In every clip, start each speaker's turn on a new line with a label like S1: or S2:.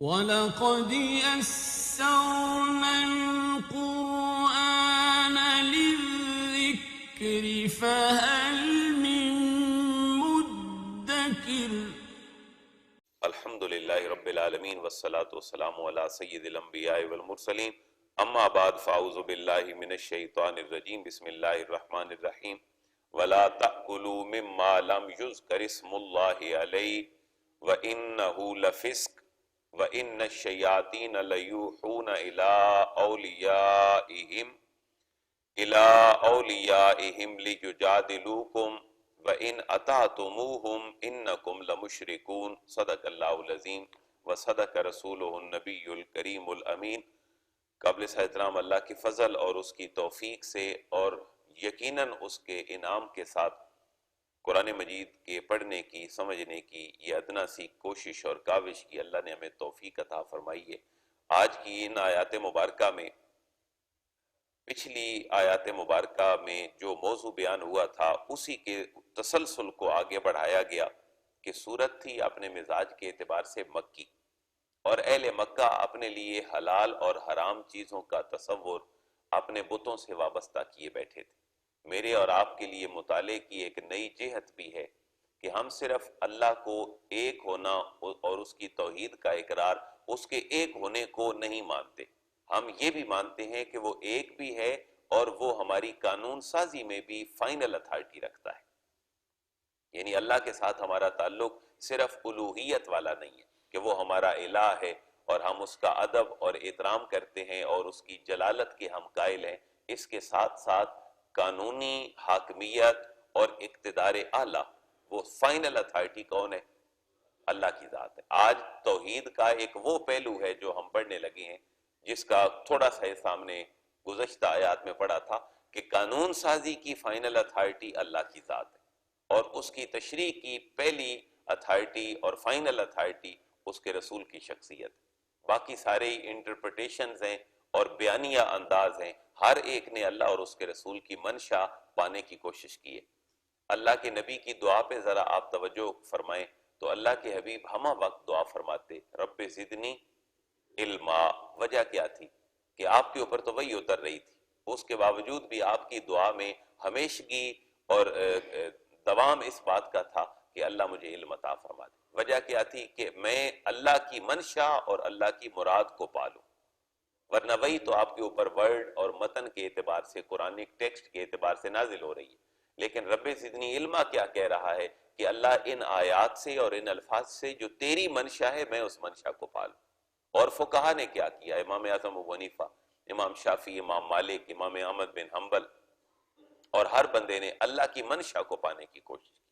S1: وَلَقَدْ يَسَّرْنَا الْقُرْآنَ لِلذِّكْرِ فَهَلْ مِن مُّدَّكِرٍ۔
S2: الحمد للہ رب العالمین والصلاة والسلام علی سید الانبیاء والمرسلین، اما بعد فاعوذ باللہ من الشیطان الرجیم، بسم اللہ الرحمن الرحیم۔ ولا تأکلوا مما لم یذکر اسم اللہ علیہ وإنہ لفسق وإن الشیاطین لیوحون إِلَىٰ أَوْلِيَائِهِمْ لِيُجَادِلُوكُمْ وَإِنْ أَطَعْتُمُوهُمْ إِنَّكُمْ لَمُشْرِكُونَ۔ صدق اللہ العظیم وصدق رسولہ النبی الکریم الامین۔ قابل احترام اللہ کے فضل اور اس کی توفیق سے اور یقیناً اس کے انعام کے ساتھ قرآن مجید کے پڑھنے کی، سمجھنے کی یہ ادنا سی کوشش اور کاوش کی اللہ نے ہمیں توفیق عطا فرمائی ہے۔ آج کی ان آیات مبارکہ میں، پچھلی آیات مبارکہ میں جو موضوع بیان ہوا تھا اسی کے تسلسل کو آگے بڑھایا گیا کہ سورت تھی اپنے مزاج کے اعتبار سے مکی، اور اہل مکہ اپنے لیے حلال اور حرام چیزوں کا تصور اپنے بتوں سے وابستہ کیے بیٹھے تھے۔ میرے اور آپ کے لیے مطالعے کی ایک نئی جہت بھی ہے کہ ہم صرف اللہ کو ایک ہونا اور اس کی توحید کا اقرار، اس کے ایک ہونے کو نہیں مانتے، ہم یہ بھی مانتے ہیں کہ وہ ایک بھی ہے اور وہ ہماری قانون سازی میں بھی فائنل اتھارٹی رکھتا ہے۔ یعنی اللہ کے ساتھ ہمارا تعلق صرف الوہیت والا نہیں ہے کہ وہ ہمارا الہ ہے اور ہم اس کا ادب اور احترام کرتے ہیں اور اس کی جلالت کے ہم قائل ہیں، اس کے ساتھ ساتھ قانونی حاکمیت اور اقتدار اعلیٰ، وہ فائنل اتھارٹی کون ہے؟ اللہ کی ذات ہے۔ آج توحید کا ایک وہ پہلو ہے جو ہم پڑھنے لگے ہیں، جس کا تھوڑا سا سامنے گزشتہ آیات میں پڑھا تھا کہ قانون سازی کی فائنل اتھارٹی اللہ کی ذات ہے، اور اس کی تشریح کی پہلی اتھارٹی اور فائنل اتھارٹی اس کے رسول کی شخصیت۔ باقی سارے انٹرپریٹیشنز ہیں اور بیانیہ انداز ہیں، ہر ایک نے اللہ اور اس کے رسول کی منشا پانے کی کوشش کی ہے۔ اللہ کے نبی کی دعا پہ ذرا آپ توجہ فرمائیں تو اللہ کے حبیب ہمہ وقت دعا فرماتے رب زدنی علما۔ وجہ کیا تھی کہ آپ کے اوپر تو وحی اتر رہی تھی، اس کے باوجود بھی آپ کی دعا میں ہمیشگی اور دوام اس بات کا تھا کہ اللہ مجھے علم عطا فرما دے۔ وجہ کیا تھی کہ میں اللہ کی منشا اور اللہ کی مراد کو پالوں، ورنہ وہی تو آپ کے اوپر ورڈ اور متن کے اعتبار سے، قرآنک ٹیکسٹ کے اعتبار سے نازل ہو رہی ہے، لیکن رب زدنی علما کیا کہہ رہا ہے کہ اللہ ان آیات سے اور ان الفاظ سے جو تیری منشا ہے میں اس منشا کو پالوں۔ اور فقہا نے کیا کیا؟ امام اعظم ابو حنیفہ، امام شافعی، امام مالک، امام احمد بن حنبل، اور ہر بندے نے اللہ کی منشا کو پانے کی کوشش کی۔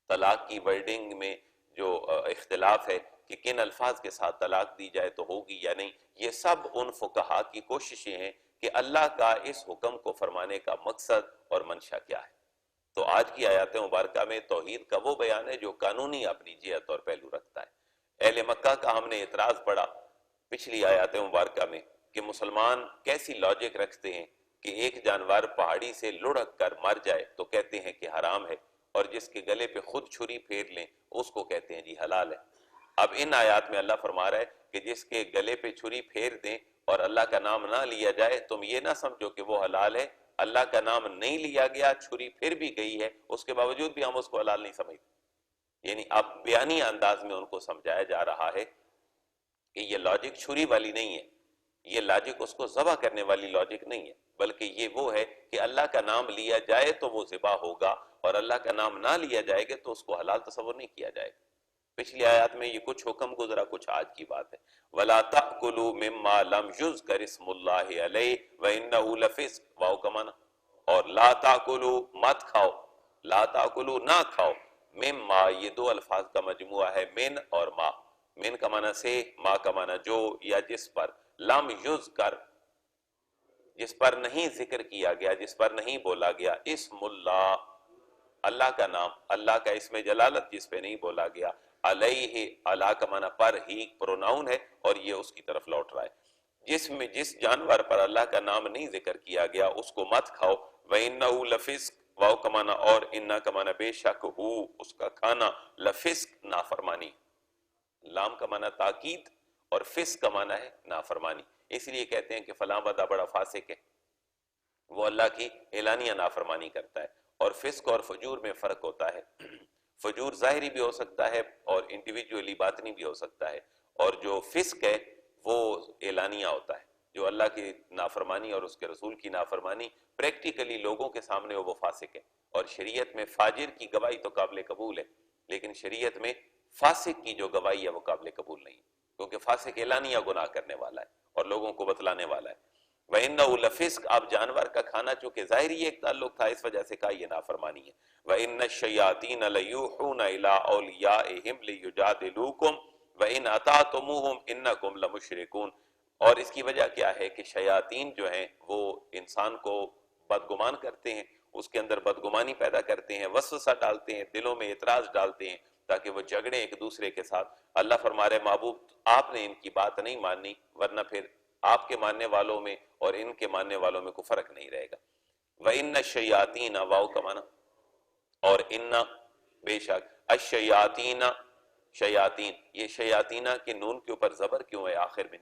S2: طلاق کی ورڈنگ میں جو اختلاف ہے کہ کن الفاظ کے ساتھ طلاق دی جائے تو ہوگی یا نہیں، یہ سب ان فقہا کی کوششیں ہیں کہ اللہ کا اس حکم کو فرمانے کا مقصد اور منشا کیا ہے۔ تو آج کی آیات مبارکہ میں توحید کا وہ بیان ہے جو قانونی اپنی جہت اور پہلو رکھتا ہے۔ اہل مکہ کا ہم نے اعتراض پڑھا پچھلی آیات مبارکہ میں کہ مسلمان کیسی لاجک رکھتے ہیں کہ ایک جانور پہاڑی سے لڑک کر مر جائے تو کہتے ہیں کہ حرام ہے، اور جس کے گلے پہ خود چھری پھیر لیں اس کو کہتے ہیں جی حلال ہے۔ اب ان آیات میں اللہ فرما رہا ہے کہ جس کے گلے پہ چھری پھیر دیں اور اللہ کا نام نہ لیا جائے، تم یہ نہ سمجھو کہ وہ حلال ہے، اللہ کا نام نہیں لیا گیا، چھری پھر بھی گئی ہے، اس کے باوجود بھی ہم اس کو حلال نہیں سمجھتے۔ یعنی اب بیانی انداز میں ان کو سمجھایا جا رہا ہے کہ یہ لاجک چھری والی نہیں ہے، یہ لاجک اس کو ذبح کرنے والی لاجک نہیں ہے، بلکہ یہ وہ ہے کہ اللہ کا نام لیا جائے تو وہ ذبح ہوگا، اور اللہ کا نام نہ لیا جائے گا تو اس کو حلال تصور نہیں کیا جائے گا۔ پچھلی آیات میں یہ کچھ حکم گزرا، کچھ آج کی بات ہے۔ وَلَا تَأْكُلُوا مِمَّا لَمْ يُذْكَرِ اسْمُ اللَّهِ عَلَيْهِ وَإِنَّهُ لَفِسْقٌ، واو کا معنی، اور لا تَأْكُلُوا مت کھاؤ، لا تَأْكُلُوا نہ کھاؤ، مِمَّا یہ دو الفاظ کا مجموعہ ہے، من اور ما۔ من کا معنی سے، ما کا معنی جو یا جس پر، لم یذکر جس پر نہیں ذکر کیا گیا، جس پر نہیں بولا گیا، اسم اللہ اللہ کا نام، اللہ کا اسم جلالت جس پہ نہیں بولا گیا، علیہ اللہ کا معنی پر، ہی پروناؤن ہے اور یہ اس کی طرف لوٹ رہا ہے۔ جس جانور پر اللہ کا نام نہیں ذکر کیا گیا اس کو مت کھاؤ۔ وَإِنَّهُ لَفِسْقٌ، واو کا معنی اور، اِنَّا کا معنی بے شک، ہو اس کا کھانا، لفسق نافرمانی۔ لام کا معنی تاکید اور فسق کا معنی ہے نافرمانی. اس لیے کہتے ہیں کہ فلاں بندہ بڑا فاسق ہے، وہ اللہ کی اعلانیہ نافرمانی کرتا ہے. اور فسق اور فجور میں فرق ہوتا ہے. فجور ظاہری بھی ہو سکتا ہے اور انڈیویجولی باطنی بھی ہو سکتا ہے، اور جو فسق ہے وہ اعلانیہ ہوتا ہے. جو اللہ کی نافرمانی اور اس کے رسول کی نافرمانی پریکٹیکلی لوگوں کے سامنے وہ فاسق ہے. اور شریعت میں فاجر کی گواہی تو قابل قبول ہے، لیکن شریعت میں فاسق کی جو گواہی ہے وہ قابل قبول نہیں، کیونکہ فاسق اعلانیہ گناہ کرنے والا ہے اور لوگوں کو بتلانے والا ہے. وَإِنَّهُ لَفِسْقٌ، اب جانور کا کھانا چونکہ ظاہری ایک تعلق تھا اس وجہ سے کہا یہ نافرمانی ہے. وَإِنَّ الشَّيَاطِينَ لَيُوحُونَ إِلَىٰ أَوْلِيَائِهِمْ لِيُجَادِلُوكُمْ وَإِنْ أَطَعْتُمُوهُمْ إِنَّكُمْ لَمُشْرِكُونَ. اور اس کی وجہ کیا ہے کہ شیاطین جو ہیں وہ انسان کو بدگمان کرتے ہیں، اس کے اندر بدگمانی پیدا کرتے ہیں، وسوسہ ڈالتے ہیں، دلوں میں اعتراض ڈالتے ہیں تاکہ وہ جھگڑیں ایک دوسرے کے ساتھ. اللہ فرما رہے محبوب آپ نے ان کی بات نہیں ماننی، ورنہ پھر آپ کے ماننے والوں میں اور ان کے ماننے والوں میں کوئی فرق نہیں رہے گا. وَإِنَّ الشَّيَاطِينَ، واو کا معنی اور ان، بے شک، الشیاطین، شیاطین، یہ شیاطینہ کے نون کے اوپر زبر کیوں ہے آخر میں؟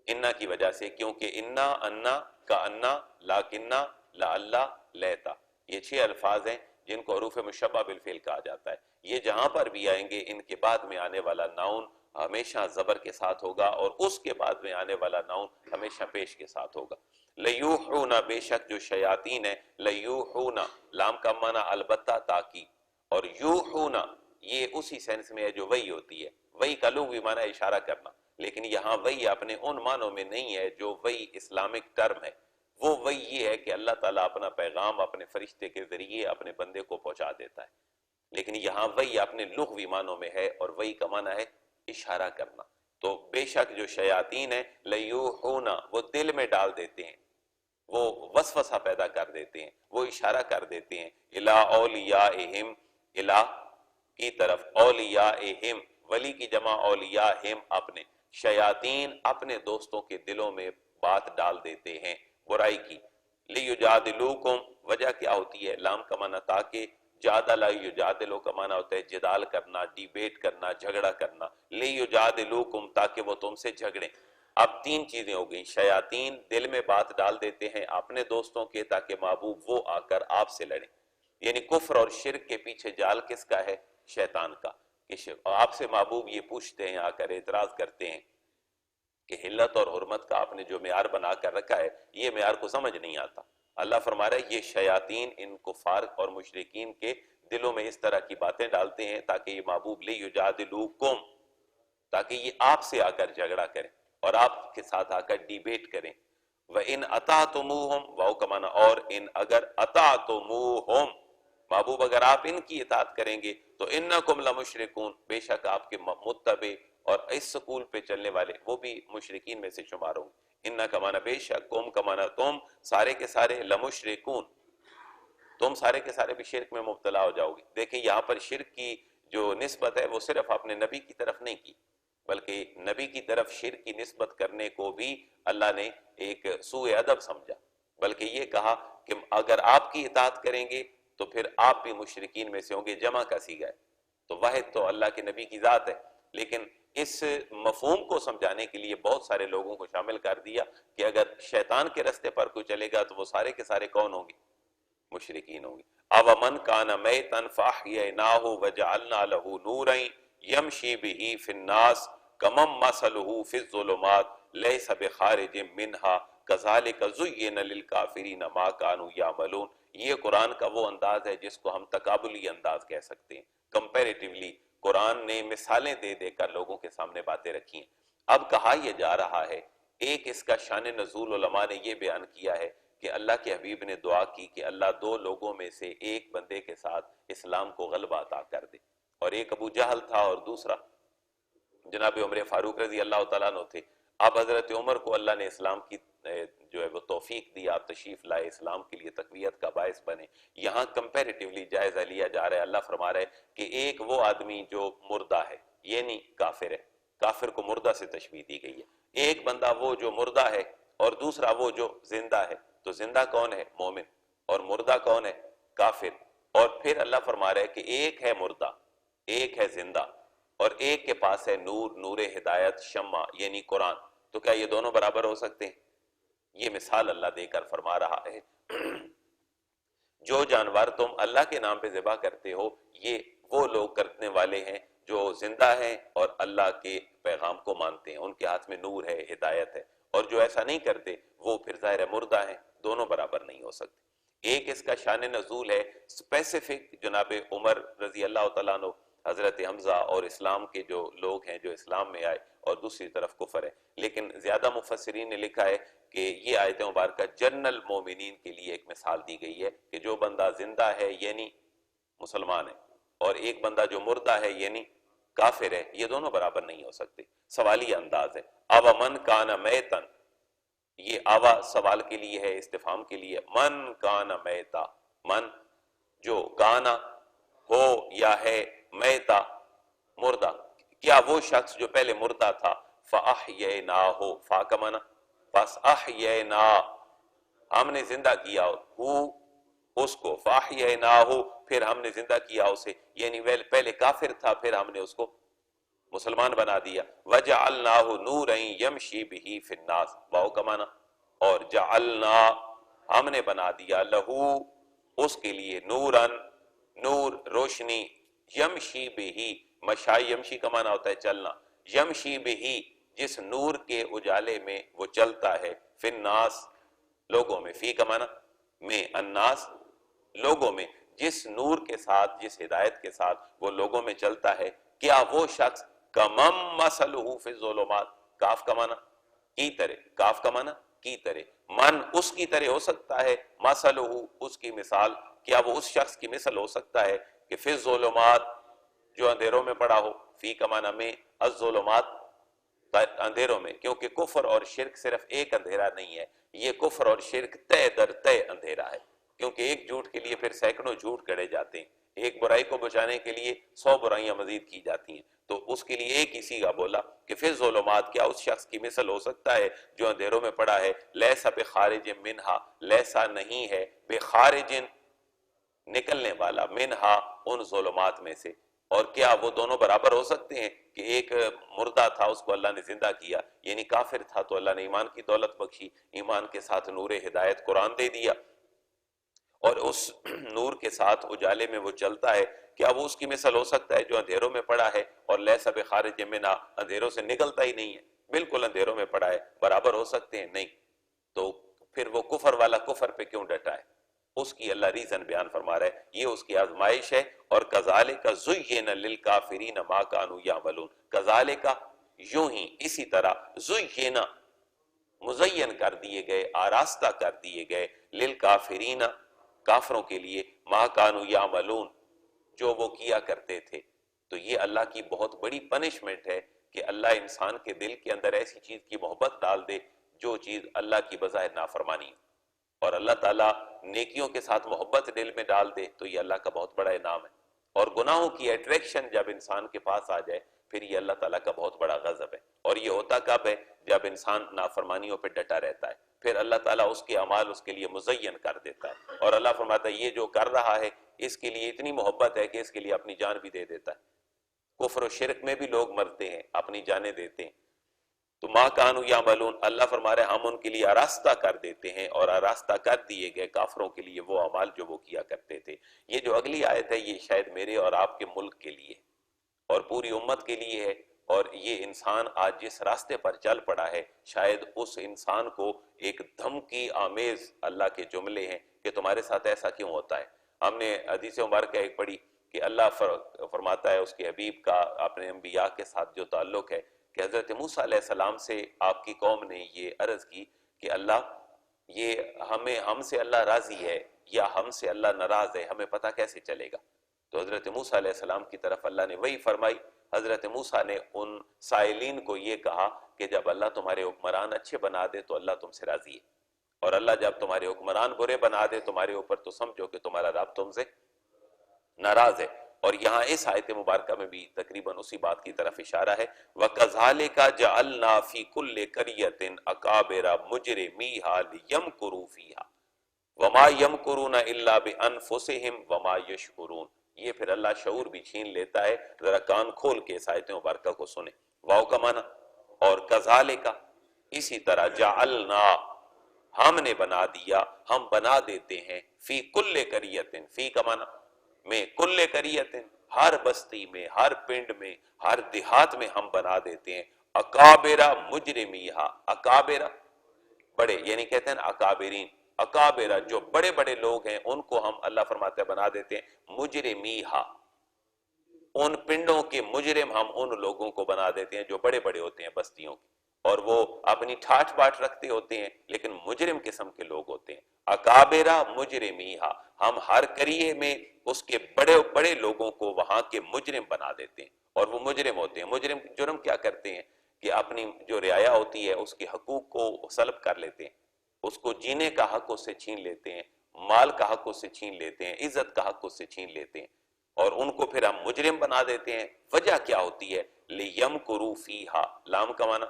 S2: انا کی وجہ سے، کیونکہ انا، انا کا انا، لاکنہ، لعلہ، لیتا، یہ 6 الفاظ ہیں جن کو حروف مشبہ بالفعل کہا جاتا ہے. یہ جہاں پر بھی آئیں گے ان کے بعد میں آنے والا ناؤن ہمیشہ زبر کے ساتھ ہوگا اور اس کے بعد میں آنے والا ناؤن ہمیشہ پیش کے ساتھ ہوگا. لیوحون، بے شک جو شیاطین ہیں، لیوحون، لام کا معنی البتہ تاکید، اور یوحون یہ اسی سینس میں ہے جو وحی ہوتی ہے. وحی کا لغوی معنی اشارہ کرنا، لیکن یہاں وحی اپنے ان معنوں میں نہیں ہے جو وحی اسلامک ٹرم ہے. وہ وحی یہ ہے کہ اللہ تعالیٰ اپنا پیغام اپنے فرشتے کے ذریعے اپنے بندے کو پہنچا دیتا ہے، لیکن یہاں وحی اپنے لغوی معنوں میں ہے اور وحی کا معنی ہے اشارہ کرنا. تو بے شک جو شیاطین ہیں، لیوحون، وہ دل میں ڈال دیتے ہیں، وہ وسوسہ پیدا کر دیتے ہیں، وہ اشارہ کر دیتے ہیں. الی اولیاءہم، الی کی طرف، اولیاءہم، ولی کی جمع اولیاءہم، اپنے، شیاطین اپنے دوستوں کے دلوں میں بات ڈال دیتے ہیں برائی کی. لیجادلوکم، وجہ کیا ہوتی ہے؟ لام کا معنی تاکہ، جادل یجادلو کا معنی ہوتا ہے جدال کرنا، ڈیبیٹ کرنا، جھگڑا کرنا. لیجادلوکم، تاکہ وہ تم سے جھگڑیں. اب 3 چیزیں ہو گئیں. شیاطین دل میں بات ڈال دیتے ہیں اپنے دوستوں کے تاکہ محبوب وہ آ کر آپ سے لڑیں. یعنی کفر اور شرک کے پیچھے جال کس کا ہے؟ شیطان کا. کہ آپ سے محبوب یہ پوچھتے ہیں، آ کر اعتراض کرتے ہیں کہ حلت اور حرمت کا آپ نے جو معیار بنا کر رکھا ہے یہ معیار کو سمجھ نہیں آتا. اللہ فرما رہا ہے یہ شیاطین ان کفار اور مشرکین کے دلوں میں اس طرح کی باتیں ڈالتے ہیں تاکہ یہ محبوب لیجادلوکم، تاکہ یہ آپ سے آ کر جھگڑا کریں اور آپ کے ساتھ آ کر ڈیبیٹ کریں. وَإِنْ أَطَعْتُمُوهُمْ، واو کا معنی اور، ان اگر، أَطَعْتُمُوهُمْ، محبوب اگر آپ ان کی اطاعت کریں گے تو انکم لمشرکون، بے شک آپ کے متبع اور اس سکول پہ چلنے والے وہ بھی مشرکین میں سے شمار ہوں. ان کا معنی بے شک، قوم کا معنی تم، سارے کے سارے، لمشرکون، تم سارے کے سارے بھی شرک میں مبتلا ہو جاؤ گے. دیکھیں یہاں پر شرک کی جو نسبت ہے وہ صرف اپنے نبی کی طرف نہیں کی، بلکہ نبی کی طرف شرک کی نسبت کرنے کو بھی اللہ نے ایک سوء ادب سمجھا، بلکہ یہ کہا کہ اگر آپ کی اطاعت کریں گے تو پھر آپ بھی مشرکین میں سے ہوں گے. جمع کا صیغہ ہے تو واحد تو اللہ کے نبی کی ذات ہے، لیکن اس مفہوم کو سمجھانے کے لیے بہت سارے لوگوں کو شامل کر دیا کہ اگر شیطان کے رستے پر کوئی چلے گا تو وہ سارے کے سارے کون ہوں گے؟ مشرکین ہوں گے. اَوَمَنْ كَانَ مَيْتًا فَأَحْيَيْنَاهُ وَجَعَلْنَا لَهُ نُورًا يَمْشِي بِهِ فِي النَّاسِ كَمَنْ مَثَلُهُ فِي الظُّلُمَاتِ لَيْسَ بِخَارِجٍ مِّنْهَا كَذَلِكَ زُيِّنَ لِلْكَافِرِينَ مَا كَانُوا يَعْمَلُونَ. یہ قرآن کا وہ انداز ہے جس کو ہم تقابلی انداز کہہ سکتے ہیں. کمپیریٹیولی قرآن نے مثالیں دے دے کر لوگوں کے سامنے باتیں رکھی ہیں. اب کہا یہ جا رہا ہے، ایک اس کا شان نزول علماء نے یہ بیان کیا ہے کہ اللہ کے حبیب نے دعا کی کہ اللہ 2 لوگوں میں سے ایک بندے کے ساتھ اسلام کو غلبہ عطا کر دے، اور ایک ابو جہل تھا اور دوسرا جناب عمر فاروق رضی اللہ تعالیٰ عنہ تھے. اب حضرت عمر کو اللہ نے اسلام کی جو ہے وہ توفیق دیا، آپ تشریف لائے، اسلام کے لیے تقویت کا باعث بنے. یہاں کمپیریٹیولی جائزہ لیا جا رہا ہے. اللہ فرما رہا ہے کہ ایک وہ آدمی جو مردہ ہے، یہ نہیں کافر ہے، کافر کو مردہ سے تشبیہ دی گئی ہے. ایک بندہ وہ جو مردہ ہے اور دوسرا وہ جو زندہ ہے. تو زندہ کون ہے؟ مومن. اور مردہ کون ہے؟ کافر. اور پھر اللہ فرما رہا ہے کہ ایک ہے مردہ، ایک ہے زندہ. اور ایک کے پاس ہے نور، نور ہدایت، شمع یعنی قرآن، تو کیا یہ دونوں برابر ہو سکتے ہیں؟ یہ مثال اللہ دے کر فرما رہا ہے جو جانور تم اللہ کے نام پہ ذبح کرتے ہو یہ وہ لوگ کرنے والے ہیں جو زندہ ہیں اور اللہ کے پیغام کو مانتے ہیں، ان کے ہاتھ میں نور ہے، ہدایت ہے، اور جو ایسا نہیں کرتے وہ پھر ظاہر مردہ ہیں، دونوں برابر نہیں ہو سکتے۔ ایک اس کا شان نزول ہے اسپیسیفک جناب عمر رضی اللہ تعالیٰ عنہ، حضرت حمزہ اور اسلام کے جو لوگ ہیں جو اسلام میں آئے، اور دوسری طرف کفر ہے، لیکن زیادہ مفسرین نے لکھا ہے کہ یہ آیت مبارکہ جنرل مومنین کے لیے ایک مثال دی گئی ہے کہ جو بندہ زندہ ہے یعنی مسلمان ہے، اور ایک بندہ جو مردہ ہے یعنی کافر ہے، یہ دونوں برابر نہیں ہو سکتے۔ سوالی انداز ہے، اَوَ مَنْ كَانَ مَيْتًا، یہ آوا سوال کے لیے ہے، استفہام کے لیے، من کان میتا، من جو کانا ہو یا ہے، میتا مردہ، کیا وہ شخص جو پہلے مردہ تھا، فَأَحْيَيْنَاهُ فا کا معنی پس احیینا ہم نے زندہ کیا ہو اس کو، فاحییناہو پھر ہم نے زندہ کیا اسے، یعنی پہلے کافر تھا پھر ہم نے اس کو مسلمان بنا دیا، وجعلناہ نورا یمشی بہ فی الناس، واو کا معنی، اور جعلنا ہم نے بنا دیا لہو اس کے لیے نورن نور روشنی، یمشی بہ مشائی یمشی کا معنی ہوتا ہے چلنا، یمشی بہ جس نور کے اجالے میں وہ چلتا ہے، فی الناس لوگوں میں، فی کا معنی میں، الناس لوگوں میں، جس نور کے ساتھ جس ہدایت کے ساتھ وہ لوگوں میں چلتا ہے، کیا وہ شخص کمم مثلہ فی الظلمات، کاف کا معنی کی طرح، کاف کا معنی کی طرح، من اس کی طرح ہو سکتا ہے، مثلہ اس کی مثال، کیا وہ اس شخص کی مثل ہو سکتا ہے کہ فی الظلمات جو اندھیروں میں پڑا ہو، فی کا معنی میں، الظلمات اندھیروں میں، کیونکہ کفر اور شرک صرف ایک اندھیرا نہیں ہے، یہ کفر اور شرک تے در تے اندھیرا ہے، کیونکہ ایک جھوٹ کے لیے پھر سینکڑوں جھوٹ گڑے جاتے ہیں، ایک برائی کو بچانے کے لیے 100 برائیاں مزید کی جاتی ہیں، تو اس کے لیے ایک اسی کا بولا کہ فی الظلمات، کیا اس شخص کی مثل ہو سکتا ہے جو اندھیروں میں پڑا ہے، لیسا بخارج منہا، لیسا نہیں ہے، بخارج نکلنے والا، منہا ان ظلمات میں سے، اور کیا وہ دونوں برابر ہو سکتے ہیں کہ ایک مردہ تھا اس کو اللہ نے زندہ کیا، یعنی کافر تھا تو اللہ نے ایمان کی دولت بخشی، ایمان کے ساتھ نور ہدایت قرآن دے دیا، اور اس نور کے ساتھ اجالے میں وہ چلتا ہے، کیا وہ اس کی مثل ہو سکتا ہے جو اندھیروں میں پڑا ہے اور لیسا بخارج منہا اندھیروں سے نکلتا ہی نہیں ہے، بالکل اندھیروں میں پڑا ہے، برابر ہو سکتے ہیں؟ نہیں، تو پھر وہ کفر والا کفر پہ کیوں ڈٹا ہے؟ اس کی اللہ ریزن بیان فرما رہا ہے، یہ اس کی آزمائش ہے، اور کذالک زین للکافرین ما کانوا یعملون، کذالک یوں ہی اسی طرح زین مزین کر دیے گئے، آراستہ کر دیے گئے، للکافرین کافروں کے لیے، ما کانوا یعملون جو وہ کیا کرتے تھے، تو یہ اللہ کی بہت بڑی پنشمنٹ ہے کہ اللہ انسان کے دل کے اندر ایسی چیز کی محبت ڈال دے جو چیز اللہ کی بظاہر نافرمانی، اور اللہ تعالیٰ نیکیوں کے ساتھ محبت دل میں ڈال دے تو یہ اللہ کا بہت بڑا انعام ہے، اور گناہوں کی اٹریکشن جب انسان کے پاس آ جائے پھر یہ اللہ تعالیٰ کا بہت بڑا غضب ہے، اور یہ ہوتا کب ہے؟ جب انسان نافرمانیوں پہ ڈٹا رہتا ہے، پھر اللہ تعالیٰ اس کے اعمال اس کے لیے مزین کر دیتا ہے، اور اللہ فرماتا ہے یہ جو کر رہا ہے اس کے لیے اتنی محبت ہے کہ اس کے لیے اپنی جان بھی دے دیتا ہے، کفر و شرک میں بھی لوگ مرتے ہیں، اپنی جانیں دیتے ہیں، تو ما کانوا یعملون، اللہ فرما رہے ہم ان کے لیے آراستہ کر دیتے ہیں، اور آراستہ کر دیے گئے کافروں کے لیے وہ اعمال جو وہ کیا کرتے تھے۔ یہ جو اگلی آیت ہے یہ شاید میرے اور آپ کے ملک کے لیے اور پوری امت کے لیے ہے، اور یہ انسان آج جس راستے پر چل پڑا ہے شاید اس انسان کو ایک دھمکی آمیز اللہ کے جملے ہیں کہ تمہارے ساتھ ایسا کیوں ہوتا ہے۔ ہم نے حدیث مبارکہ ایک پڑھی کہ اللہ فرماتا ہے اس کے حبیب کا اپنے انبیاء کے ساتھ جو تعلق ہے کہ حضرت موسیٰ علیہ السلام سے آپ کی قوم نے یہ عرض کی کہ اللہ یہ ہم سے اللہ راضی ہے یا ہم سے اللہ ناراض ہے، ہمیں پتہ کیسے چلے گا؟ تو حضرت موسیٰ علیہ السلام کی طرف اللہ نے وہی فرمائی، حضرت موسیٰ نے ان سائلین کو یہ کہا کہ جب اللہ تمہارے حکمران اچھے بنا دے تو اللہ تم سے راضی ہے، اور اللہ جب تمہارے حکمران برے بنا دے تمہارے اوپر تو سمجھو کہ تمہارا رب تم سے ناراض ہے۔ اور یہاں اس آیت مبارکہ میں بھی تقریباً اسی بات کی طرف اشارہ ہے، وَكَذَلِكَ جَعَلْنَا فِي كُلِّ قَرْيَةٍ أَكَابِرَ مُجْرِمِيهَا لِيَمْكُرُوا فِيهَا وَمَا يَمْكُرُونَ إِلَّا بِأَنفُسِهِمْ وَمَا يَشْعُرُونَ۔ یہ پھر اللہ شعور بھی چھین لیتا ہے. ذرا کان کھول کے اس آیت مبارکہ کو سنیں. واو کا معنی اور کذالک اسی طرح جعلنا ہم نے بنا دیا, ہم بنا دیتے ہیں, فی کل قریۃ, فی کا معنی میں, کل قریۃ ہر بستی میں, ہر پنڈ میں, ہر دیہات میں ہم بنا دیتے ہیں, اکابرہ مجرمیہا, اکابرہ بڑے, یعنی کہتے ہیں اکابرین, اکابرہ جو بڑے بڑے لوگ ہیں ان کو ہم اللہ فرماتے ہیں بنا دیتے ہیں مجرمیہا, ان پنڈوں کے مجرم ہم ان لوگوں کو بنا دیتے ہیں جو بڑے بڑے ہوتے ہیں بستیوں کے, اور وہ اپنی ٹھاٹ باٹ رکھتے ہوتے ہیں لیکن مجرم قسم کے لوگ ہوتے ہیں. اکابرہ مجرمیہا, ہم ہر قریے میں اس کے بڑے بڑے لوگوں کو وہاں کے مجرم بنا دیتے ہیں, اور وہ مجرم ہوتے ہیں. مجرم جرم کیا کرتے ہیں کہ اپنی جو رعایا ہوتی ہے اس کے حقوق کو سلب کر لیتے ہیں, اس کو جینے کا حق اس سے چھین لیتے ہیں, مال کا حق اس سے چھین لیتے ہیں, عزت کا حق اس سے چھین لیتے ہیں, اور ان کو پھر ہم مجرم بنا دیتے ہیں. وجہ کیا ہوتی ہے؟ لیمکروا فیہا, لام کا معنی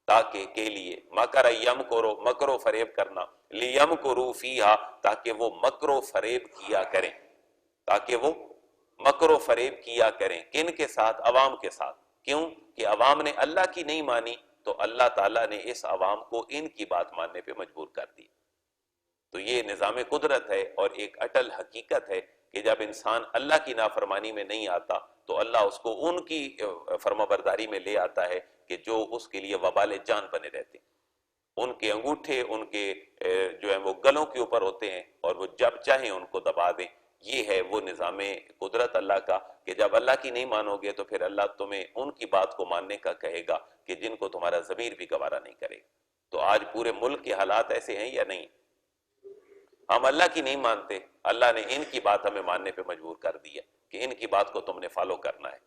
S2: تاکہ کے لیے, مکر یمکرو مکر و فریب کرنا, لیمکروا فیہا تاکہ وہ مکر و فریب کیا کریں, تاکہ وہ مکر و فریب کیا کریں. کن کے ساتھ؟ عوام کے ساتھ. کیوں کہ عوام نے اللہ کی نہیں مانی تو اللہ تعالیٰ نے اس عوام کو ان کی بات ماننے پہ مجبور کر دی. تو یہ نظام قدرت ہے اور ایک اٹل حقیقت ہے کہ جب انسان اللہ کی نافرمانی میں نہیں آتا تو اللہ اس کو ان کی فرمانبرداری میں لے آتا ہے کہ جو اس کے لیے وبال جان بنے رہتے ہیں. ان کے انگوٹھے ان کے جو ہے وہ گلوں کے اوپر ہوتے ہیں اور وہ جب چاہیں ان کو دبا دیں. یہ ہے وہ نظام قدرت اللہ کا کہ جب اللہ کی نہیں مانو گے تو پھر اللہ تمہیں ان کی بات کو ماننے کا کہے گا کہ جن کو تمہارا ضمیر بھی گوارا نہیں کرے. تو آج پورے ملک کے حالات ایسے ہیں یا نہیں؟ ہم اللہ کی نہیں مانتے, اللہ نے ان کی بات ہمیں ماننے پہ مجبور کر دیا کہ ان کی بات کو تم نے فالو کرنا ہے,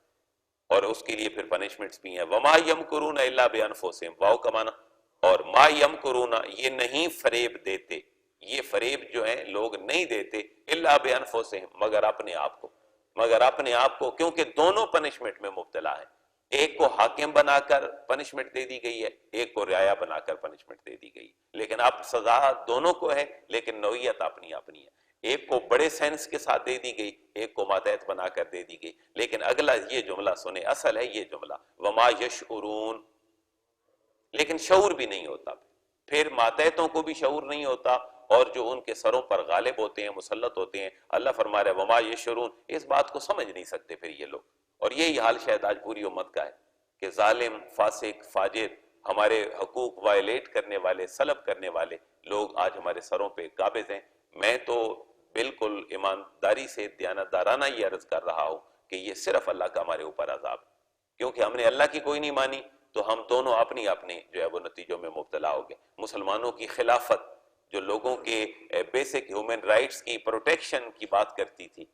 S2: اور اس کے لیے پھر پنشمنٹس بھی ہیں. وما یمکرون الا بانفسہم, واو کا معنی اور ما یمکرون, یہ نہیں فریب دیتے, یہ فریب جو ہیں لوگ نہیں دیتے, الا بانفسہم مگر اپنے آپ کو, مگر اپنے آپ کو, کیونکہ دونوں پنشمنٹ میں مبتلا ہیں. ایک کو حاکم بنا کر پنشمنٹ دے دی گئی ہے, ایک کو رعایا بنا کر پنشمنٹ دے دی گئی, لیکن اب سزا دونوں کو ہے لیکن نوعیت اپنی اپنی ہے. ایک کو بڑے سینس کے ساتھ دے دی گئی, ایک کو ماتحت بنا کر دے دی گئی. لیکن اگلا یہ جملہ سنیں, اصل ہے یہ جملہ وما یشعرون, لیکن شعور بھی نہیں ہوتا. پھر ماتحتوں کو بھی شعور نہیں ہوتا, اور جو ان کے سروں پر غالب ہوتے ہیں, مسلط ہوتے ہیں, اللہ فرما رہے وما یشعرون, اس بات کو سمجھ نہیں سکتے پھر یہ لوگ. اور یہی حال شاید آج پوری امت کا ہے کہ ظالم, فاسق, فاجر, ہمارے حقوق وائلیٹ کرنے والے, سلب کرنے والے لوگ آج ہمارے سروں پہ قابض ہیں. میں تو بالکل ایمانداری سے دیانتدارانہ یہ عرض کر رہا ہوں کہ یہ صرف اللہ کا ہمارے اوپر عذاب ہے, کیونکہ ہم نے اللہ کی کوئی نہیں مانی تو ہم دونوں اپنی اپنی جو ہے وہ نتیجوں میں مبتلا ہو گئے. مسلمانوں کی خلافت جو لوگوں کے بیسک ہیومن رائٹس کی پروٹیکشن کی بات کرتی تھی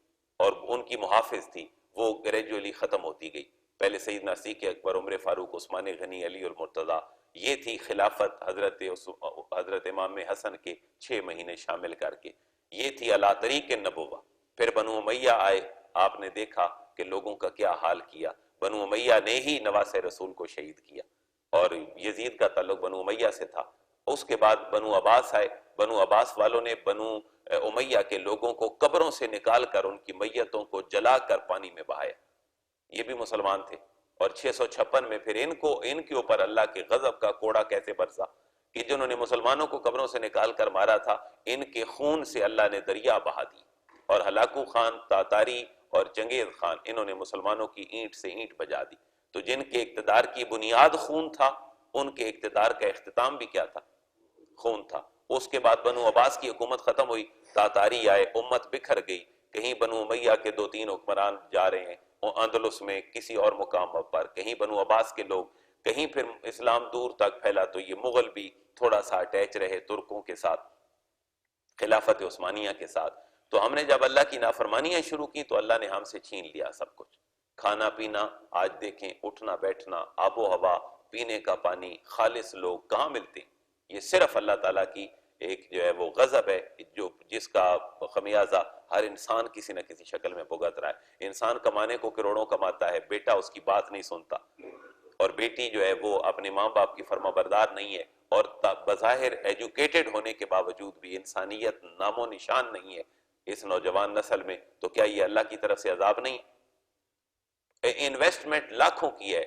S2: اور ان کی محافظ تھی, وہ گریجولی ختم ہوتی گئی. پہلے سیدنا صدیق اکبر, عمر فاروق, عثمان غنی, علی المرتضیٰ, یہ تھی خلافت حضرت امام حسن کے 6 مہینے شامل کر کے, یہ تھی علی طریق النبوہ. پھر بنو امیہ آئے, آپ نے دیکھا کہ لوگوں کا کیا حال کیا. بنو امیہ نے ہی نواسہ رسول کو شہید کیا, اور یزید کا تعلق بنو امیہ سے تھا. اس کے بعد بنو عباس آئے, بنو عباس والوں نے بنو امیہ کے لوگوں کو قبروں سے نکال کر ان کی میتوں کو جلا کر پانی میں بہایا. یہ بھی مسلمان تھے. اور 656 میں پھر ان کے اوپر اللہ کے غضب کا کوڑا کیسے برسا کہ جنہوں نے مسلمانوں کو قبروں سے نکال کر مارا تھا, ان کے خون سے اللہ نے دریا بہا دی. اور ہلاکو خان, تاتاری اور چنگیز خان, انہوں نے مسلمانوں کی اینٹ سے اینٹ بجا دی. تو جن کے اقتدار کی بنیاد خون تھا, ان کے اقتدار کا اختتام بھی کیا تھا؟ خون تھا. اس کے بعد بنو عباس کی حکومت ختم ہوئی, تاتاری آئے, امت بکھر گئی. کہیں بنو امیہ کے 2-3 حکمران جا رہے ہیں اندلس میں کسی اور مقام پر, کہیں بنو عباس کے لوگ, کہیں پھر اسلام دور تک پھیلا تو یہ مغل بھی تھوڑا سا اٹیچ رہے ترکوں کے ساتھ, خلافت عثمانیہ کے ساتھ. تو ہم نے جب اللہ کی نافرمانیاں شروع کی تو اللہ نے ہم سے چھین لیا سب کچھ. کھانا پینا آج دیکھیں, اٹھنا بیٹھنا, آب و ہوا, پینے کا پانی, خالص لوگ کہاں ملتے ہیں؟ یہ صرف اللہ تعالیٰ کی ایک جو ہے وہ غضب ہے, جس کا خمیازہ ہر انسان کسی نہ کسی شکل میں بھگت رہا ہے. انسان کمانے کو کروڑوں کماتا ہے, بیٹا اس کی بات نہیں سنتا, اور بیٹی جو ہے وہ اپنے ماں باپ کی فرما بردار نہیں ہے, اور بظاہر ایجوکیٹڈ ہونے کے باوجود بھی انسانیت نام و نشان نہیں ہے. اس نوجوان نسل میں، تو کیا یہ اللہ کی طرف سے عذاب نہیں؟ انویسٹمنٹ لاکھوں کی ہے،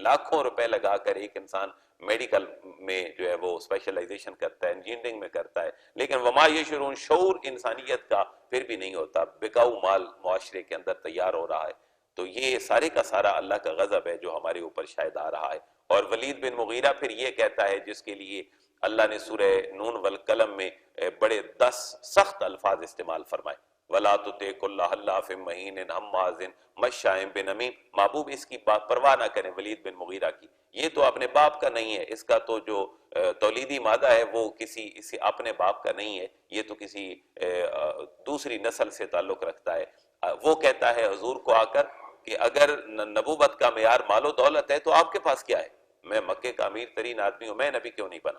S2: لاکھوں روپے لگا کر ایک انسان میڈیکل میں جو ہے وہ اسپیشلائزیشن کرتا ہے، انجینئرنگ میں کرتا ہے، لیکن وما یشعرون، شعور انسانیت کا پھر بھی نہیں ہوتا، بکاؤ مال معاشرے کے اندر تیار ہو رہا ہے۔ تو یہ سارے کا سارا اللہ کا غضب ہے جو ہمارے اوپر شاید آ رہا ہے۔ اور ولید بن مغیرہ پھر یہ کہتا ہے، جس کے لیے اللہ نے سورہ نون والقلم میں بڑے 10 سخت الفاظ استعمال فرمائے، وَلَا تُطِعْ كُلَّ حَلَّافٍ مَّهِینٍ ہَمَّازٍ مَّشَّاءٍ بِنَمِیمٍ، محبوب اس کی بات پرواہ نہ کریں ولید بن مغیرہ کی، یہ تو اپنے باپ کا نہیں ہے، اس کا تو جو تولیدی مادہ ہے وہ کسی اپنے باپ کا نہیں ہے، یہ تو کسی دوسری نسل سے تعلق رکھتا ہے۔ وہ کہتا ہے حضور کو آ کر کہ اگر نبوت کا معیار مال و دولت ہے تو آپ کے پاس کیا ہے؟ میں مکے کا امیر ترین آدمی ہوں، میں نبی کیوں نہیں بنا؟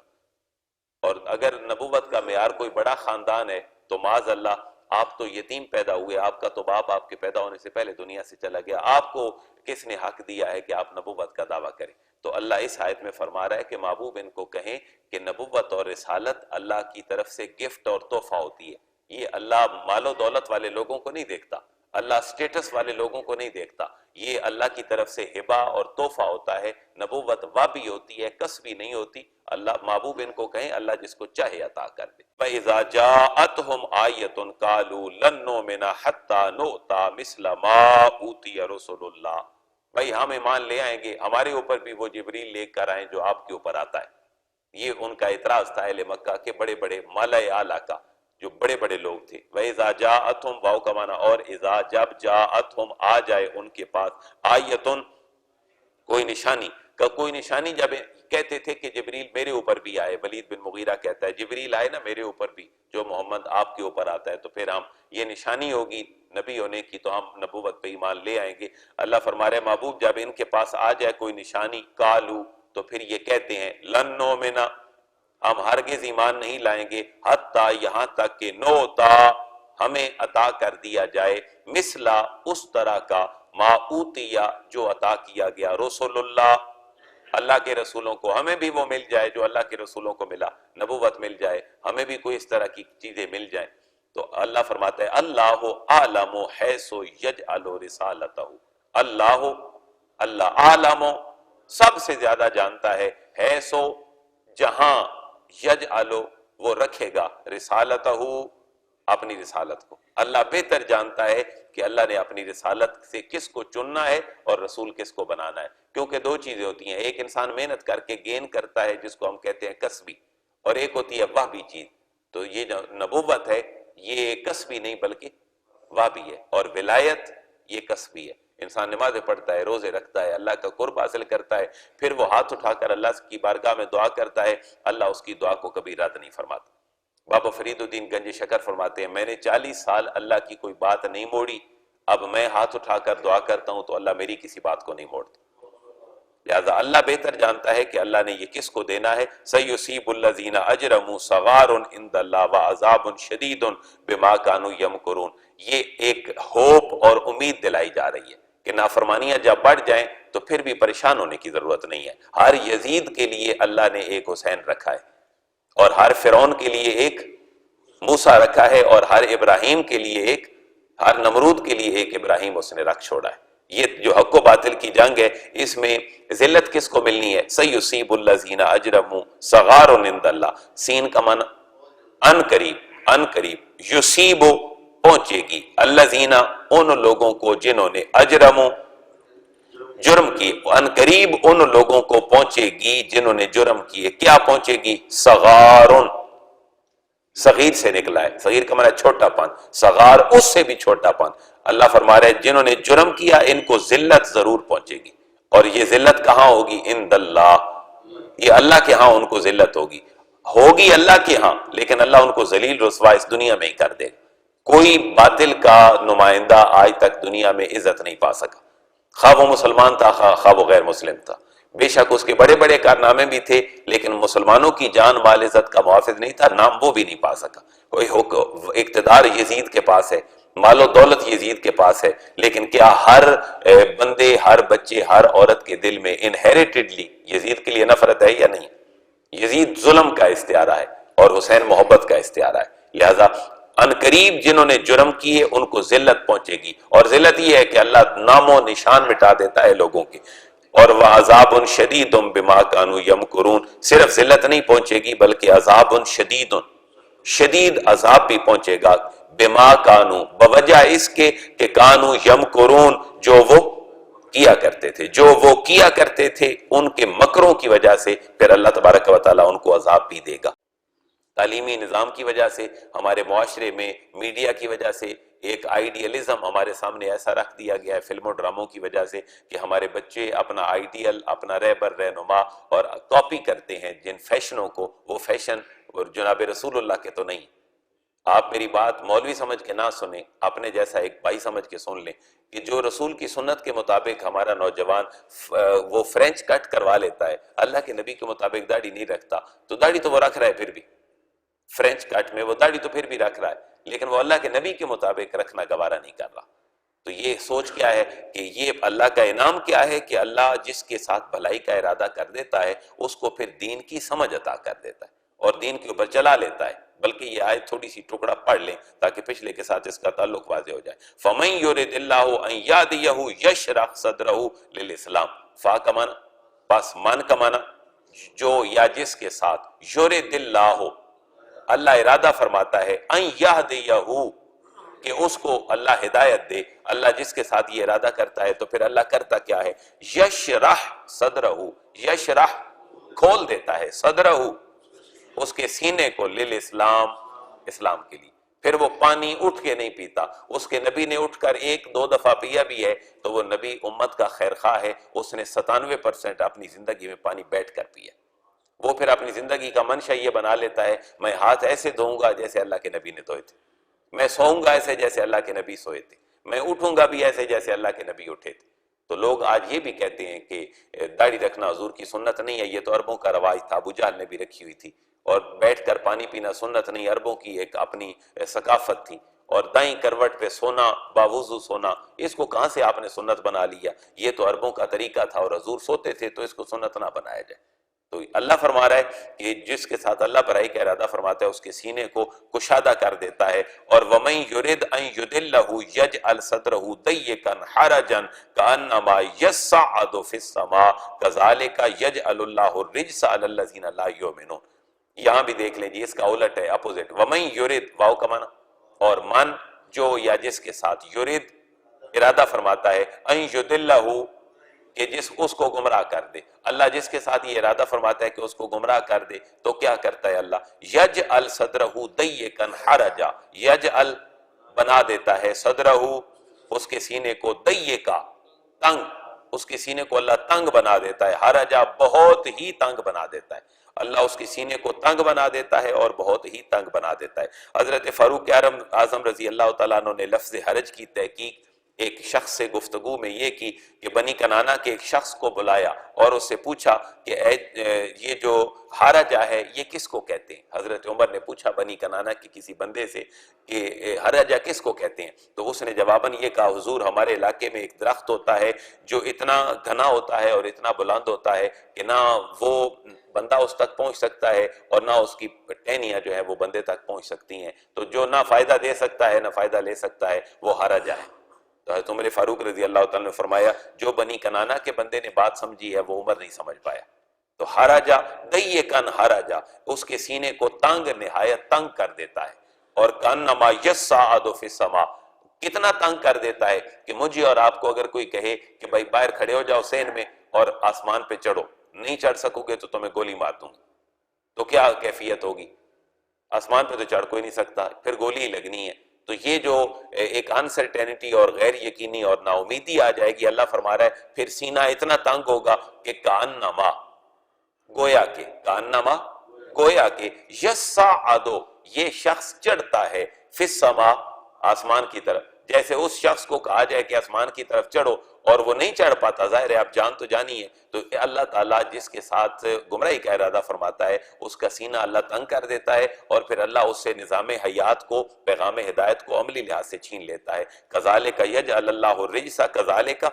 S2: اور اگر نبوت کا معیار کوئی بڑا خاندان ہے تو معاذ اللہ آپ تو یتیم پیدا ہوئے، آپ کا تو باپ آپ کے پیدا ہونے سے پہلے دنیا سے چلا گیا، آپ کو کس نے حق دیا ہے کہ آپ نبوت کا دعویٰ کریں؟ تو اللہ اس آیت میں فرما رہا ہے کہ محبوب ان کو کہیں کہ نبوت اور رسالت اللہ کی طرف سے گفٹ اور تحفہ ہوتی ہے، یہ اللہ مال و دولت والے لوگوں کو نہیں دیکھتا، اللہ سٹیٹس والے لوگوں کو نہیں دیکھتا، یہ اللہ کی طرف سے ہبہ اور تحفہ ہوتا ہے۔ نبوت وابی ہوتی ہے، کسبی نہیں ہوتی۔ اللہ محبوب ان کو کہیں اللہ جس کو چاہے عطا کر دے۔ فَإِذَا جَاءَتْهُمْ آیَةٌ قَالُوا لَن نُؤْمِنَ حَتَّى نُؤْتَىٰ مِثْلَ مَا أُوتِیَ رُسُلُ اللَّهِ، بھائی ہم ایمان لے آئیں گے، ہمارے اوپر بھی وہ جبریل لے کر آئیں جو آپ کے اوپر آتا ہے۔ یہ ان کا اعتراض تھا اہل مکہ کے بڑے بڑے ملأ اعلیٰ کا، جو بڑے بڑے لوگ تھے۔ وَإِذَا جَاءَتْهُمْ، واو کا معنی اور، اذا جب، جاءتهم آ جائے ان کے پاس، آیتن کوئی نشانی کا، کوئی نشانی جب کہتے تھے کہ جبریل میرے اوپر بھی آئے، ولید بن مغیرہ کہتا ہے جبریل آئے نا میرے اوپر بھی، جو محمد آپ کے اوپر آتا ہے تو پھر ہم یہ نشانی ہوگی نبی ہونے کی تو ہم نبوت پہ ایمان لے آئیں گے۔ اللہ فرما رہے محبوب جب ان کے پاس آ جائے کوئی نشانی، قالو تو پھر یہ کہتے ہیں لن نؤمنا، ہم ہرگز ایمان نہیں لائیں گے، حتیٰ یہاں تک کہ نوتا ہمیں عطا کر دیا جائے، مثلا اس طرح کا، ما اوتیا جو عطا کیا گیا، رسول اللہ اللہ کے رسولوں کو، ہمیں بھی وہ مل جائے جو اللہ کے رسولوں کو ملا، نبوت مل جائے، ہمیں بھی کوئی اس طرح کی چیزیں مل جائیں۔ تو اللہ فرماتا ہے اللہ عالم حیث یجعل رسالتہ، اللہ عالم سب سے زیادہ جانتا ہے، حیث جہاں، یجعل وہ رکھے گا، رسالتہ اپنی رسالت کو، اللہ بہتر جانتا ہے کہ اللہ نے اپنی رسالت سے کس کو چننا ہے اور رسول کس کو بنانا ہے۔ کیونکہ دو چیزیں ہوتی ہیں، ایک انسان محنت کر کے گین کرتا ہے جس کو ہم کہتے ہیں کسبی، اور ایک ہوتی ہے وہبی چیز۔ تو یہ جو نبوت ہے یہ کسبی نہیں بلکہ وہبی ہے، اور ولایت یہ کسبی ہے۔ انسان نمازیں پڑھتا ہے، روزے رکھتا ہے، اللہ کا قرب حاصل کرتا ہے، پھر وہ ہاتھ اٹھا کر اللہ کی بارگاہ میں دعا کرتا ہے، اللہ اس کی دعا کو کبھی رد نہیں فرماتا۔ بابا فرید الدین گنج شکر فرماتے ہیں میں نے 40 سال اللہ کی کوئی بات نہیں موڑی، اب میں ہاتھ اٹھا کر دعا کرتا ہوں تو اللہ میری کسی بات کو نہیں موڑتا۔ لہذا اللہ بہتر جانتا ہے کہ اللہ نے یہ کس کو دینا ہے۔ سَيُصِيبُ الَّذِينَ أَجْرَمُوا صَغَارٌ عِندَ اللَّهِ وَعَذَابٌ شَدِيدٌ بِمَا كَانُوا يَمْكُرُونَ، یہ ایک ہوپ اور امید دلائی جا رہی ہے کہ نافرمانیاں جب بڑھ جائیں تو پھر بھی پریشان ہونے کی ضرورت نہیں ہے۔ ہر یزید کے لیے اللہ نے ایک حسین رکھا ہے، اور ہر فرعون کے لیے ایک موسیٰ رکھا ہے، اور ہر ابراہیم کے لیے ایک، ہر نمرود کے لیے ایک ابراہیم اس نے رکھ چھوڑا ہے۔ یہ جو حق و باطل کی جنگ ہے اس میں ذلت کس کو ملنی ہے؟ سَيُصِيبُ الَّذِينَ أَجْرَمُوا صَغَارٌ عِندَ اللَّهِ، سین کا معنی ان قریب، ان قریب، یصیب پہنچے گی، الذین ان لوگوں کو جنہوں نے، اجرموا جرم کی، ان قریب ان لوگوں کو پہنچے گی جنہوں نے جرم کیے۔ کیا پہنچے گی؟ صغارن، صغیر سے نکلا ہے، صغیر کا معنی چھوٹا پن، صغار اس سے بھی چھوٹا پن۔ اللہ فرما رہے جنہوں نے جرم کیا ان کو ذلت ضرور پہنچے گی، اور یہ ذلت کہاں ہوگی؟ عند اللہ، یہ اللہ کے ہاں ان کو ذلت ہوگی اللہ کے ہاں، لیکن اللہ ان کو ذلیل رسوا اس دنیا میں ہی کر دے۔ کوئی باطل کا نمائندہ آج تک دنیا میں عزت نہیں پا سکا، خواہ وہ مسلمان تھا خواہ وہ غیر مسلم تھا، بے شک اس کے بڑے بڑے کارنامے بھی تھے لیکن مسلمانوں کی جان مال عزت کا محافظ نہیں تھا، نام وہ بھی نہیں پا سکا۔ کوئی اقتدار یزید کے پاس ہے، مال و دولت یزید کے پاس ہے، لیکن کیا ہر بندے، ہر بچے، ہر عورت کے دل میں انہیریٹڈلی یزید کے لیے نفرت ہے یا نہیں؟ یزید ظلم کا استعارہ ہے اور حسین محبت کا استعارہ ہے۔ لہذا ان قریب جنہوں نے جرم کیے ان کو ذلت پہنچے گی، اور ذلت یہ ہے کہ اللہ نام و نشان مٹا دیتا ہے لوگوں کے، اور وعذاب شدید بما کانوا یمکرون، صرف ذلت نہیں پہنچے گی بلکہ عذاب شدید، شدید عذاب بھی پہنچے گا، بما کانوا، بوجہ اس کے کہ کانوا یمکرون، جو وہ کیا کرتے تھے، جو وہ کیا کرتے تھے ان کے مکروں کی وجہ سے پھر اللہ تبارک و تعالیٰ ان کو عذاب بھی دے گا۔ تعلیمی نظام کی وجہ سے، ہمارے معاشرے میں میڈیا کی وجہ سے ایک آئیڈیلزم ہمارے سامنے ایسا رکھ دیا گیا ہے فلموں ڈراموں کی وجہ سے کہ ہمارے بچے اپنا آئیڈیل، اپنا رہبر رہنما اور کاپی کرتے ہیں جن فیشنوں کو، وہ فیشن اور جناب رسول اللہ کے تو نہیں۔ آپ میری بات مولوی سمجھ کے نہ سنیں، اپنے جیسا ایک بھائی سمجھ کے سن لیں کہ جو رسول کی سنت کے مطابق ہمارا نوجوان وہ فرینچ کٹ کروا لیتا ہے، اللہ کے نبی کے مطابق داڑھی نہیں رکھتا، تو داڑھی تو وہ رکھ رہا ہے پھر بھی، فرینچ کٹ میں وہ داڑھی تو پھر بھی رکھ رہا ہے، لیکن وہ اللہ کے نبی کے مطابق رکھنا گوارا نہیں کر رہا۔ تو یہ سوچ کیا ہے کہ یہ اللہ کا انعام کیا ہے کہ اللہ جس کے ساتھ بھلائی کا ارادہ کر دیتا ہے اس کو پھر دین کی سمجھ عطا کر دیتا ہے اور دین کے اوپر چلا لیتا ہے۔ بلکہ یہ آیت تھوڑی سی ٹکڑا پڑھ لیں تاکہ پچھلے کے ساتھ اس کا تعلق واضح ہو جائے۔ فَمَن يُرِدِ اللَّهُ أَن يَهْدِيَهُ يَشْرَحْ صَدْرَهُ لِلْإِسْلَامِ، فا کا معنی، پس من کا معنی، جو یا جس کے ساتھ، يُرِدِ اللَّهُ، اللہ ارادہ فرماتا ہے، أَن يَهْدِيَهُ، کہ اس کو اللہ ہدایت دے۔ اللہ جس کے ساتھ یہ ارادہ کرتا ہے تو پھر اللہ کرتا کیا ہے؟ یشرح صدرہ، یشرح کھول دیتا ہے، صدرہ اس کے سینے کو، للاسلام، اسلام کے لیے۔ پھر وہ پانی اٹھ کے نہیں پیتا، اس کے نبی نے اٹھ کر ایک دو دفعہ پیا بھی ہے تو وہ نبی امت کا خیر خواہ ہے، اس نے 97% اپنی زندگی میں پانی بیٹھ کر پیا۔ وہ پھر اپنی زندگی کا منشا یہ بنا لیتا ہے میں ہاتھ ایسے دھوؤں گا جیسے اللہ کے نبی نے دھوئے تھے، میں سوؤں گا ایسے جیسے اللہ کے نبی سوئے تھے، میں اٹھوں گا بھی ایسے جیسے اللہ کے نبی اٹھے تھے۔ تو لوگ آج یہ بھی کہتے ہیں کہ داڑھی رکھنا حضور کی سنت نہیں ہے، یہ تو عربوں کا رواج تھا، ابو جہل نے بھی رکھی ہوئی تھی، اور بیٹھ کر پانی پینا سنت نہیں، عربوں کی ایک اپنی ثقافت تھی، اور دائیں کروٹ پہ سونا، باوضو سونا، اس کو کہاں سے آپ نے سنت بنا لیا؟ یہ تو عربوں کا طریقہ تھا اور حضور سوتے تھے، تو اس کو سنت نہ بنایا جائے۔ تو اللہ فرما رہا ہے کہ جس کے ساتھ اللہ برائی کا ارادہ فرماتا ہے اس کے سینے کو کشادہ کر دیتا ہے۔ اور وَمَن يُرِدْ أَن يُضِلَّهُ يَجْعَلْ صَدْرَهُ ضَيِّقًا حَرَجًا كَأَنَّمَا يَصَّعَّدُ فِي السَّمَاءِ كَذَلِكَ يَجْعَلُ اللَّهُ الرِّجْسَ عَلَى الَّذِينَ لَا يُؤْمِنُونَ۔ یہاں بھی دیکھ لیں جی، اس کا الٹ ہے، اپوزٹ۔ وَمَن يُرِدْ، واو کا معنی، اور من، جو یا جس کے ساتھ، يُرِدْ ارادہ فرماتا ہے، أن يُضِلَّهُ، کہ اس کو گمراہ کر دے۔ اللہ جس کے ساتھ یہ ارادہ فرماتا ہے کہ اس کو گمراہ کر دے تو کیا کرتا ہے اللہ؟ یجعل صدرہ ضیقا حرجا، یجعل بنا دیتا ہے، صدرہ اس کے سینے کو، ضیقا تنگ، اس کے سینے کو اللہ تنگ بنا دیتا ہے، حرجا بہت ہی تنگ بنا دیتا ہے۔ اللہ اس کے سینے کو تنگ بنا دیتا ہے اور بہت ہی تنگ بنا دیتا ہے۔ حضرت فاروق اعظم رضی اللہ تعالیٰ عنہ نے لفظ حرج کی تحقیق ایک شخص سے گفتگو میں یہ کی کہ بنی کنانا کے ایک شخص کو بلایا اور اس سے پوچھا کہ یہ جو حرجہ ہے یہ کس کو کہتے ہیں؟ حضرت عمر نے پوچھا بنی کنانا کے کسی بندے سے کہ حرجہ کس کو کہتے ہیں؟ تو اس نے جواباً یہ کہا، حضور ہمارے علاقے میں ایک درخت ہوتا ہے جو اتنا گھنا ہوتا ہے اور اتنا بلند ہوتا ہے کہ نہ وہ بندہ اس تک پہنچ سکتا ہے اور نہ اس کی ٹہنیاں جو ہے وہ بندے تک پہنچ سکتی ہیں، تو جو نہ فائدہ دے سکتا ہے نہ فائدہ لے سکتا ہے وہ حرجہ ہے۔ تو حضرت عمر فاروق رضی اللہ تعالیٰ نے فرمایا جو بنی کنانا کے بندے نے بات سمجھی ہے وہ عمر نہیں سمجھ پایا۔ تو حرجہ ضیقاً حرجہ، اس کے سینے کو تنگ، نہایت تنگ کر دیتا ہے، اور کانما یصعد فی السماء، کتنا تنگ کر دیتا ہے کہ مجھے اور آپ کو اگر کوئی کہے کہ بھائی باہر کھڑے ہو جاؤ سین میں اور آسمان پہ چڑھو، نہیں چڑھ سکو گے تو تمہیں گولی مار دوں گا، تو کیا کیفیت ہوگی؟ آسمان پہ تو چڑھ کوئی نہیں سکتا، پھر گولی ہی لگنی ہے۔ تو یہ جو ایک انسرٹینٹی اور غیر یقینی اور نا امیدی آ جائے گی، اللہ فرما رہا ہے پھر سینہ اتنا تنگ ہوگا کہ کانما، گویا کہ، کانما گویا کہ، یصعدو یہ شخص چڑھتا ہے، فی السماء آسمان کی طرف، جیسے اس شخص کو کہا جائے کہ آسمان کی طرف چڑھو اور وہ نہیں چڑھ پاتا، ظاہر ہے آپ جان تو جانی ہے۔ تو اللہ تعالیٰ جس کے ساتھ گمراہی کا ارادہ فرماتا ہے اس کا سینہ اللہ تنگ کر دیتا ہے اور پھر اللہ اس سے نظام حیات کو، پیغام ہدایت کو عملی لحاظ سے چھین لیتا ہے۔ کذالک یجعل اللہ الرجس، کذالک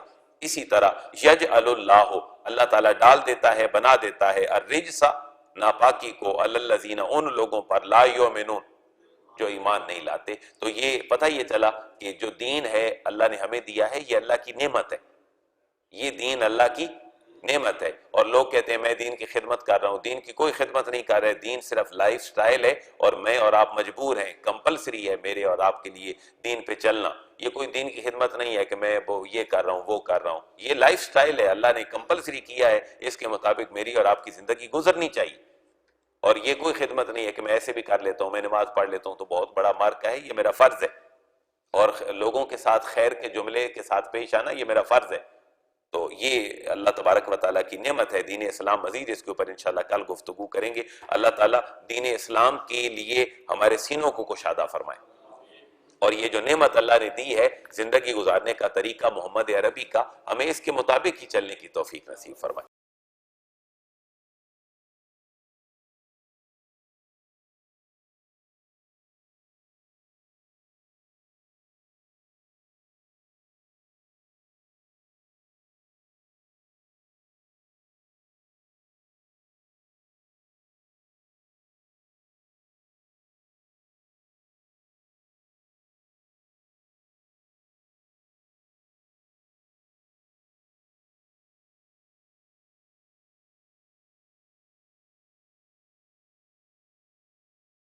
S2: اسی طرح، یجعل اللہ تعالیٰ ڈال دیتا ہے، بنا دیتا ہے، الرجس ناپاکی کو، علی الذین ان لوگوں پر، لا یؤمنون جو ایمان نہیں لاتے۔ تو یہ پتہ یہ چلا کہ جو دین ہے اللہ نے ہمیں دیا ہے یہ اللہ کی نعمت ہے، یہ دین اللہ کی نعمت ہے۔ اور لوگ کہتے ہیں میں دین کی خدمت کر رہا ہوں، دین کی کوئی خدمت نہیں کر رہے، دین صرف لائف سٹائل ہے، اور میں اور آپ مجبور ہیں، کمپلسری ہے میرے اور آپ کے لیے دین پہ چلنا۔ یہ کوئی دین کی خدمت نہیں ہے کہ میں وہ یہ کر رہا ہوں وہ کر رہا ہوں، یہ لائف سٹائل ہے، اللہ نے کمپلسری کیا ہے، اس کے مطابق میری اور آپ کی زندگی گزرنی چاہیے۔ اور یہ کوئی خدمت نہیں ہے کہ میں ایسے بھی کر لیتا ہوں، میں نماز پڑھ لیتا ہوں تو بہت بڑا مارکا ہے، یہ میرا فرض ہے، اور لوگوں کے ساتھ خیر کے جملے کے ساتھ پیش آنا یہ میرا فرض ہے۔ تو یہ اللہ تبارک و تعالیٰ کی نعمت ہے دین اسلام۔ مزید اس کے اوپر انشاءاللہ کل گفتگو کریں گے۔ اللہ تعالیٰ دین اسلام کے لیے ہمارے سینوں کو کشادہ فرمائے، اور یہ جو نعمت اللہ نے دی ہے زندگی گزارنے کا طریقہ محمد عربی کا، ہمیں اس کے مطابق ہی چلنے کی توفیق نصیب فرمائے۔